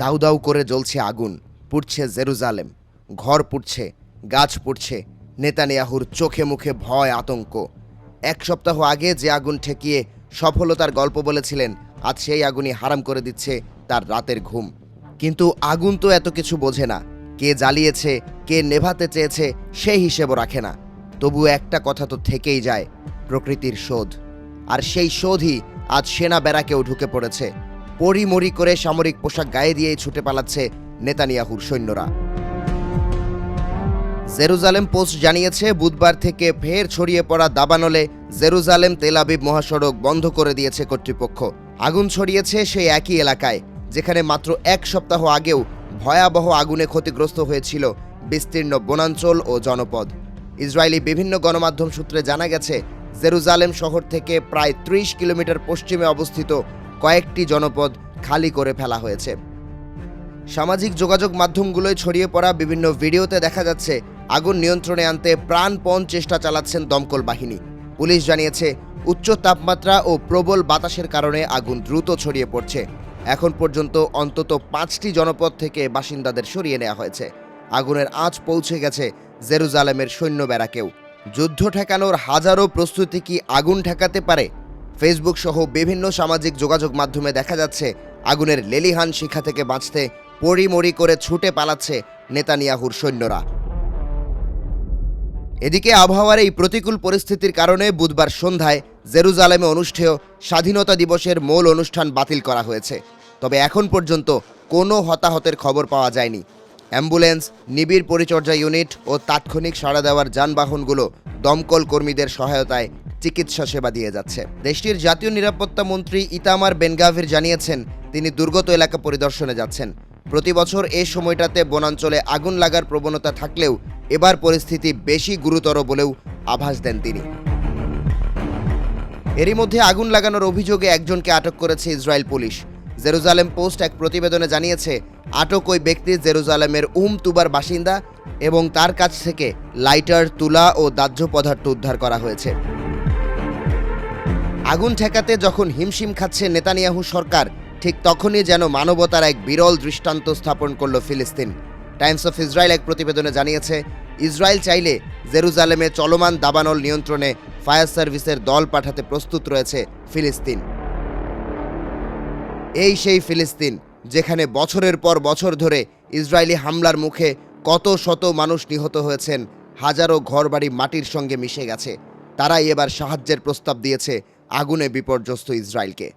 দাউ দাউ করে জ্বলছে আগুন, পুড়ছে জেরুজালেম, ঘর পুড়ছে, গাছ পুড়ছে, নেতানিয়াহুর চোখে মুখে ভয় আতঙ্ক। এক সপ্তাহ আগে যে আগুন ঠেকিয়ে সফলতার গল্প বলেছিলেন, আজ সেই আগুনই হারাম করে দিচ্ছে তার রাতের ঘুম। কিন্তু আগুন তো এত কিছু বোঝে না, কে জ্বালিয়েছে, কে নেভাতে চেয়েছে সেই হিসেবও রাখে না। তবু একটা কথা তো থেকেই যায়, প্রকৃতির শোধ। আর সেই শোধই আজ সেনা ব্যারাকেও ঢুকে পড়েছে। পরিমরি করে সামরিক পোশাক গায়ে দিয়েই ছুটে পালাচ্ছে নেতানিয়াহুর সৈন্যরা। জেরুজালেম পোস্ট জানিয়েছে, বুধবার থেকে ফের ছড়িয়ে পড়া দাবানলে জেরুজালেম তেল আবিব মহাসড়ক বন্ধ করে দিয়েছে কর্তৃপক্ষ। আগুন ছড়িয়েছে সেই একই এলাকায় যেখানে মাত্র এক সপ্তাহ আগেও ভয়াবহ আগুনে ক্ষতিগ্রস্ত হয়েছিল বিস্তীর্ণ বনাঞ্চল ও জনপদ। ইসরায়েলি বিভিন্ন গণমাধ্যম সূত্রে জানা গেছে, জেরুজালেম শহর থেকে প্রায় ৩০ কিলোমিটার পশ্চিমে অবস্থিত কয়েকটি জনপদ খালি করে ফেলা হয়েছে। সামাজিক যোগাযোগ মাধ্যমগুলোয় ছড়িয়ে পড়া বিভিন্ন ভিডিওতে দেখা যাচ্ছে আগুন নিয়ন্ত্রণে আনতে প্রাণপণ চেষ্টা চালাচ্ছেন দমকল বাহিনী। পুলিশ জানিয়েছে, উচ্চ তাপমাত্রা ও প্রবল বাতাসের কারণে আগুন দ্রুত ছড়িয়ে পড়ছে। এখন পর্যন্ত অন্তত ৫টি জনপদ থেকে বাসিন্দাদের সরিয়ে নেওয়া হয়েছে। আগুনের আঁচ পৌঁছে গেছে জেরুজালেমের সৈন্য ব্যারাকেও। যুদ্ধ ঠেকানোর হাজারো প্রস্তুতি কি আগুন ঠেকাতে পারে? ফেসবুক সহ বিভিন্ন সামাজিক যোগাযোগ মাধ্যমে দেখা যাচ্ছে আগুনের লেলিহান শিখা থেকে বাঁচতে পরিমরি করে ছুটে পালাচ্ছে নেতানিয়াহুর সৈন্যরা। এদিকে আবহাওয়ার এই প্রতিকূল পরিস্থিতির কারণে বুধবার সন্ধ্যায় জেরুজালেমে অনুষ্ঠেয় স্বাধীনতা দিবসের মূল অনুষ্ঠান বাতিল করা হয়েছে। তবে এখন পর্যন্ত কোনো হতাহতের খবর পাওয়া যায়নি। অ্যাম্বুলেন্স, নিবিড় পরিচর্যা ইউনিট ও তাৎক্ষণিক সাড়া দেওয়ার যানবাহনগুলো দমকল কর্মীদের সহায়তায় চিকিৎসা সেবা দিয়ে যাচ্ছে। দেশটির জাতীয় নিরাপত্তা মন্ত্রী ইতামার বেনগাভির জানিয়েছেন, তিনি দুর্গত এলাকা পরিদর্শনে যাচ্ছেন। প্রতি বছর এই সময়টাতে বনাঞ্চলে আগুন লাগার প্রবণতা থাকলেও এবার পরিস্থিতি বেশি গুরুতর বলেও আভাস দেন তিনি। এরই মধ্যে আগুন লাগানোর অভিযোগে একজনকে আটক করেছে ইসরায়েল পুলিশ। জেরুজালেম পোস্ট এক প্রতিবেদনে জানিয়েছে, আটক ওই ব্যক্তি জেরুজালেমের তুবার বাসিন্দা এবং তার কাছ থেকে লাইটার, তুলা ও দাহ্য পদার্থ উদ্ধার করা হয়েছে। আগুন ঠেকাতে যখন হিমশিম খাচ্ছে নেতানিয়াহু সরকার, ঠিক তখনই যেন মানবতার এক বিরল দৃষ্টান্ত স্থাপন করল ফিলিস্তিন। টাইমস অফ ইসরায়েল এক প্রতিবেদনে জানিয়েছে, ইসরায়েল চাইলে জেরুজালেমে চলমান দাবানল নিয়ন্ত্রণে ফায়ার সার্ভিসের দল পাঠাতে প্রস্তুত রয়েছে ফিলিস্তিন। এই সেই ফিলিস্তিন যেখানে বছরের পর বছর ধরে ইসরায়েলি হামলার মুখে কত শত মানুষ নিহত হয়েছেন, হাজারো ঘরবাড়ি মাটির সঙ্গে মিশে গেছে। তারাই এবার সাহায্যের প্রস্তাব দিয়েছে আগুনে বিপর্যস্ত ইসরায়েলকে।